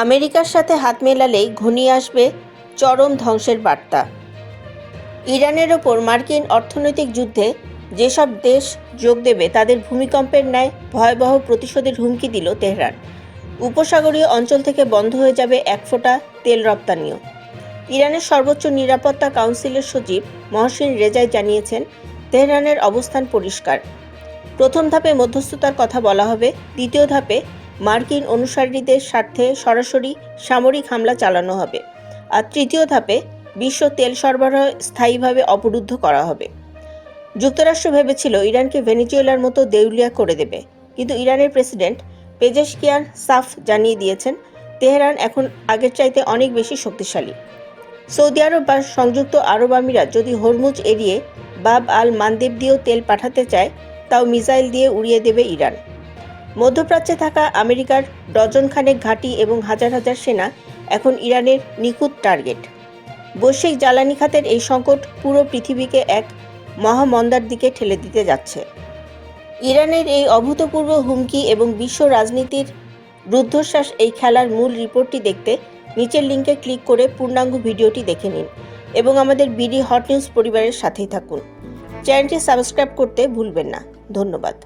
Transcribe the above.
আমেরিকার সাথে হাত মেলালেই ঘনিয়ে আসবে চরম ধ্বংসের বার্তা। ইরানের ওপর মার্কিন অর্থনৈতিক যুদ্ধে যেসব দেশ যোগ দেবে তাদের ভূমিকম্পের ন্যায় ভয়াবহ প্রতিশোধের হুমকি দিল তেহরান। উপসাগরীয় অঞ্চল থেকে বন্ধ হয়ে যাবে এক ফোঁটা তেল রপ্তানিও। ইরানের সর্বোচ্চ নিরাপত্তা কাউন্সিলের সচিব মহসিন রেজাই জানিয়েছেন, তেহরানের অবস্থান পরিষ্কার। প্রথম ধাপে মধ্যস্থতার কথা বলা হবে, দ্বিতীয় ধাপে মার্কিন অনুসারীদের স্বার্থে সরাসরি সামরিক হামলা চালানো হবে, আর তৃতীয় ধাপে বিশ্ব তেল সরবরাহ স্থায়ীভাবে অবরুদ্ধ করা হবে। যুক্তরাষ্ট্র ভেবেছিল ইরানকে ভেনেজুয়েলার মতো দেউলিয়া করে দেবে, কিন্তু ইরানের প্রেসিডেন্ট পেজেশকিয়ান সাফ জানিয়ে দিয়েছেন, তেহরান এখন আগের চাইতে অনেক বেশি শক্তিশালী। সৌদি আরব বা সংযুক্ত আরব আমিরাত যদি হরমুজ এড়িয়ে বাব আল মানদেব দিয়েও তেল পাঠাতে চায়, তাও মিসাইল দিয়ে উড়িয়ে দেবে ইরান। মধ্যপ্রাচ্যে থাকা আমেরিকার ডজনখানেক ঘাঁটি এবং হাজার হাজার সেনা এখন ইরানের নিখুঁত টার্গেট। বৈশ্বিক জ্বালানি খাতের এই সংকট পুরো পৃথিবীকে এক মহামন্দার দিকে ঠেলে দিতে যাচ্ছে। ইরানের এই অভূতপূর্ব হুমকি এবং বিশ্ব রাজনীতির রুদ্ধশ্বাস এই খেলার মূল রিপোর্টটি দেখতে নিচের লিঙ্কে ক্লিক করে পূর্ণাঙ্গ ভিডিওটি দেখে নিন এবং আমাদের বিডি হট নিউজ পরিবারের সাথেই থাকুন। চ্যানেলটি সাবস্ক্রাইব করতে ভুলবেন না। ধন্যবাদ।